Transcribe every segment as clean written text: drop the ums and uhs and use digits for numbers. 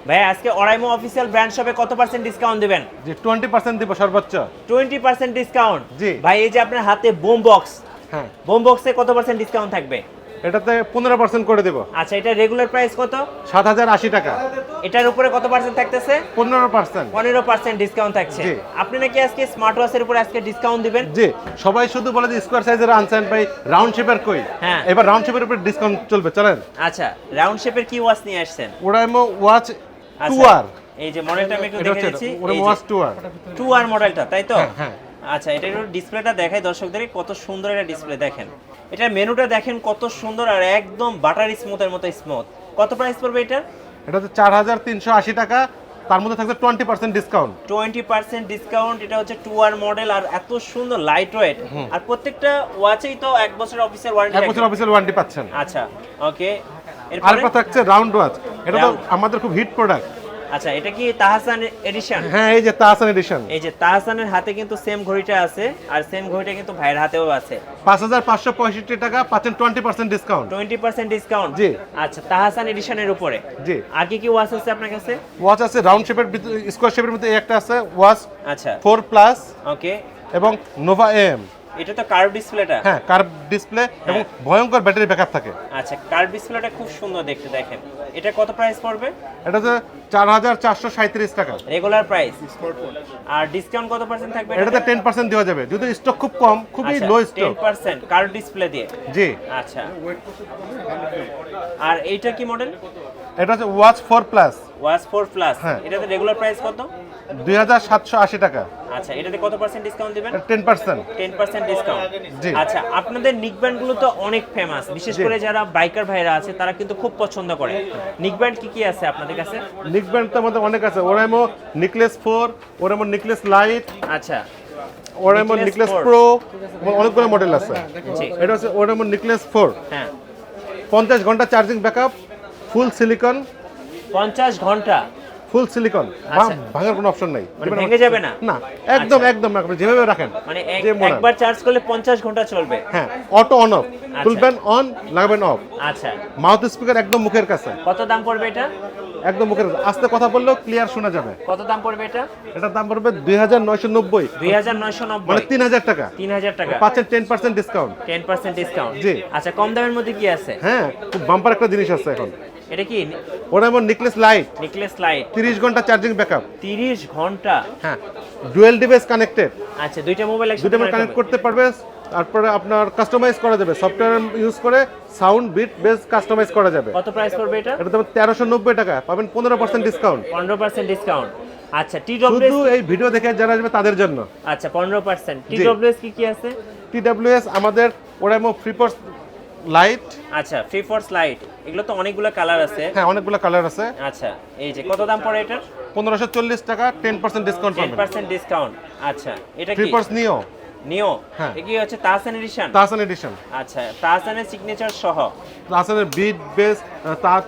ভাই আজকে Oraimo official brand শপে কত পার্সেন্ট ডিসকাউন্ট দিবেন? জি 20% দিব সর্বোচ্চ। 20% ডিসকাউন্ট? জি ভাই এই যে আপনার হাতে বুম বক্স, হ্যাঁ বুম বক্সে কত পার্সেন্ট ডিসকাউন্ট থাকবে? এটাতে 15% করে দেব। আচ্ছা, এটা রেগুলার প্রাইস কত? 7080 টাকা। এটার উপরে কত পার্সেন্ট থাকতেছে? 15%। 15% ডিসকাউন্ট থাকছে। জি। আপনি নাকি আজকে স্মার্ট ওয়াচের উপরে আজকে ডিসকাউন্ট দিবেন? জি, সবাই শুধু বলে যে স্কয়ার সাইজের আনছেন ভাই, রাউন্ড শেপের কই? হ্যাঁ, এবার রাউন্ড শেপের উপরে ডিসকাউন্ট চলবে, চলেন। আচ্ছা, রাউন্ড শেপের কি ওয়াচ নিয়ে আসছেন? Oraimo watch 2R। এই যে মডেলটা আমি একটু দেখে দিচ্ছি, Oraimo ওয়াচ 2R। 2R মডেলটা, তাই তো? হ্যাঁ। আচ্ছা, এটা একটু ডিসপ্লেটা দেখাই দর্শকদের, কত সুন্দর একটা ডিসপ্লে দেখেন। এটার মেনুটা দেখেন কত সুন্দর আর একদম বাটার স্মুথের মতো স্মুথ। কত প্রাইস পড়বে এটা? এটা হচ্ছে 4380 টাকা, তার মধ্যে থাকবে 20% ডিসকাউন্ট। 20% ডিসকাউন্ট। এটা হচ্ছে 2R মডেল আর এত সুন্দর লাইট ওয়েট, আর প্রত্যেকটা ওয়াচেই তো 1 বছর অফিসিয়াল ওয়ারেন্টি। 1 বছর অফিসিয়াল ওয়ারেন্টি পাচ্ছেন। আচ্ছা, ওকে। আরেকটা থাকছে রাউন্ড ওয়াচ, এটা তো আমাদের খুব হিট প্রোডাক্ট। আচ্ছা, এটা কি তাহসান এডিশন? হ্যাঁ, এই যে তাহসান এডিশন। এই যে তাহসানের হাতে কিন্তু সেম ঘড়িটা আছে, আর সেম ঘড়িটা কিন্তু ভাইয়ের হাতেও আছে। 5565 টাকা পাচ্ছেন 20% ডিসকাউন্ট। 20% ডিসকাউন্ট? জি। আচ্ছা, তাহসান এডিশনের উপরে। জি। আর কি কি ওয়াচ আছে আপনার কাছে? ওয়াচ আছে রাউন্ড শেপের, স্কয়ার শেপের মধ্যে একটা আছে ওয়াচ। আচ্ছা, 4 প্লাস। ওকে। এবং নোভা এম। এটা তো কার্ভ ডিসপ্লেটা? হ্যাঁ, কার্ভ ডিসপ্লে এবং ভয়ঙ্কর ব্যাটারি ব্যাকআপ থাকে। আচ্ছা, কার্ভ ডিসপ্লেটা খুব সুন্দর দেখতে দেখেন। এটা কত প্রাইস পড়বে? এটা হচ্ছে 4437 টাকা রেগুলার প্রাইস। আর ডিসকাউন্ট কত পার্সেন্ট থাকবে? এটাতে 10% দেওয়া যাবে, যদি স্টক খুব কম, খুবই লো স্টক। 10% কার্ভ ডিসপ্লে দিয়ে? জি। আচ্ছা, আর এইটা কি মডেল? এটা হচ্ছে ওয়াচ 4 প্লাস। Watch 4 plus. হ্যাঁ। এটাতে রেগুলার প্রাইস কত? 2780 টাকা। আচ্ছা, এটাতে কত পার্সেন্ট ডিসকাউন্ট দিবেন? 10%। 10% ডিসকাউন্ট। জি। আচ্ছা, আপনাদের নিকব্যান্ড গুলো তো অনেক ফেমাস, বিশেষ করে যারা বাইকার ভাইরা আছে তারা কিন্তু খুব পছন্দ করে। নিকব্যান্ড কি কি আছে আপনাদের কাছে? নিকব্যান্ড তো আমাদের অনেক আছে, Oraimo necklace 4, Oraimo necklace light, আচ্ছা, Oraimo নেকলেস প্রো, অনেকগুলো মডেল আছে। জি। এটা হচ্ছে Oraimo নেকলেস 4। হ্যাঁ। 50 ঘন্টা চার্জিং ব্যাকআপ, ফুল সিলিকন। 50 ঘন্টা? ফুল সিলিকন, আচ্ছা। ভাঙার কোনো অপশন নাই। মানে ভেঙে যাবে না? না, একদম একদম না, আপনি যেভাবে রাখেন। মানে একবার চার্জ করলে 50 ঘন্টা চলবে? হ্যাঁ, অটো অন অফ, খুলবেন অন, লাগাবেন অফ। আচ্ছা। মাউথ স্পিকার একদম মুখের কাছে। কত দাম পড়বে এটা? একদম মুখের কাছে, আস্তে কথা বললেও ক্লিয়ার শোনা যাবে। কত দাম পড়বে এটা? এটার দাম পড়বে 2990। 2990 মানে 3000 টাকা। 3000 টাকা পাচ্ছেন 10% ডিসকাউন্ট। 10% ডিসকাউন্ট? জি। আচ্ছা, কম দামের মধ্যে কি আছে? হ্যাঁ, খুব বাম্পার একটা জিনিস আছে এখন। এটা কি? Oraimo necklace light, necklace light. 30 ঘন্টা চার্জিং ব্যাকআপ। 30 ঘন্টা? হ্যাঁ, ডুয়াল ডিভাইস কানেক্টেড। আচ্ছা, দুইটা মোবাইল একসাথে দুটো কানেক্ট করতে পারবে। তারপরে আপনার কাস্টমাইজ করা যাবে, সফটওয়্যার ইউজ করে সাউন্ড বিট বেস কাস্টমাইজ করা যাবে। কত প্রাইস পড়বে এটা? এটা দাম 1390 টাকা, পাবেন 15% ডিসকাউন্ট। 15% ডিসকাউন্ট। আচ্ছা, শুধু টিডব্লিউএস? এই ভিডিও দেখে যারা আসবে তাদের জন্য। আচ্ছা, 15%। টিডব্লিউএস কি কি আছে? টিডব্লিউএস আমাদের Oraimo ফ্রিপডস লাইট। আচ্ছা, ফ্রি ফোর্স লাইট। এগুলো তো অনেকগুলো কালার আছে। হ্যাঁ, অনেকগুলো কালার আছে। আচ্ছা, এই যে কত দাম পড়ে এটা? 1540 টাকা, 10% ডিসকাউন্ট পাবেন। 10% ডিসকাউন্ট। আচ্ছা, এটা কি? ফ্রিপডস নিও। নিও? হ্যাঁ। এটা কি হচ্ছে তাহসান এডিশন? তাহসান এডিশন। আচ্ছা, তাহসানের সিগনেচার সহ। তাহসানের বিট বেস,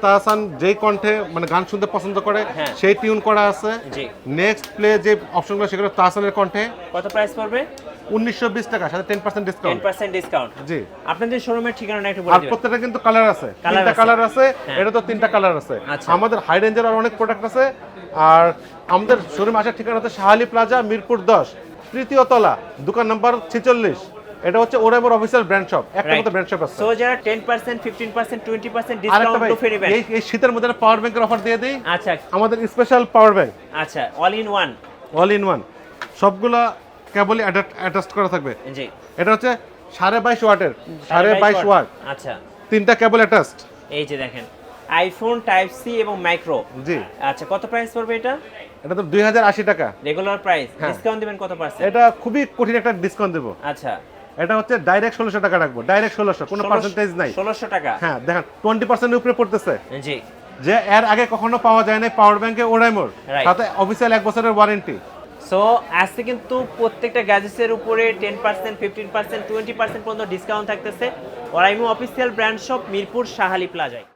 তাহসান যেই কণ্ঠে মানে গান শুনতে পছন্দ করে হ্যাঁ। সেই টিউন করা আছে। জি। নেক্সট প্লে যে অপশনগুলো সেগুলো তাহসানের কণ্ঠে। কত প্রাইস পড়বে? 1920 টাকা, সাথে 10% ডিসকাউন্ট। 10% ডিসকাউন্ট। জি। আপনাদের শোরুমের ঠিকানাটা একটু বলে আর দিবেন। প্রত্যেকটা কিন্তু কালার আছে, কালার তিনটা আছে। কালার আছে। হ্যাঁ। এটা তো 3টা কালার আছে। আচ্ছা। আমাদের হাই রেঞ্জের আর অনেক প্রোডাক্ট আছে। আর আমাদের শোরুমে আসার ঠিকানা হচ্ছে SHAH প্লাজা, মিরপুর 10, তৃতীয় তলা, দোকান নাম্বার 46। এটা হচ্ছে Oraimo অফিসিয়াল ব্র্যান্ড শপ, একটা মতো ব্র্যান্ড শপ আছে। সো যারা 10%, 15%, 20% আরেকটা ডিসকাউন্ট ভাই, অফার নেবেন, এই শীতের মধ্যে পাওয়ার ব্যাংকের অফার দিয়ে দেই। আচ্ছা। আমাদের স্পেশাল পাওয়ার ব্যাংক। আচ্ছা, all in one. All in one, সবগুলা কেবলই অ্যাটাচ করা থাকবে। জি। এটা হচ্ছে 22.5 ওয়াটের, 22.5 ওয়াট। আচ্ছা, 3টা কেবল অ্যাটাচড। এই যে দেখেন, আইফোন টাইপ সি এবং মাইক্রো। জি। আচ্ছা, কত প্রাইস পড়বে এটা? এটা তো 2080 টাকা রেগুলার প্রাইস। হ্যাঁ। ডিসকাউন্ট দিবেন কত পার্সেন্ট? এটা খুবই কঠিন একটা ডিসকাউন্ট দেব। আচ্ছা, এটা হচ্ছে ডাইরেক্ট 1600 টাকা রাখবো, ডাইরেক্ট 1600, কোনো পার্সেন্টেজ নাই। 1600 টাকা? হ্যাঁ, দেখেন 20% এর উপরে পড়তেছে। জি। যে এর আগে কখনো পাওয়া যায় না পাওয়ার ব্যাংকে Oraimo, Right. সাথে অফিসিয়াল 1 বছরের ওয়ারেন্টি। সো আজকে কিন্তু প্রত্যেকটা গ্যাজেটসের উপরে 10%, 15%, 20% পর্যন্ত ডিসকাউন্ট থাকতেছে Oraimo official brand shop, Mirpur Shah প্লাজায়।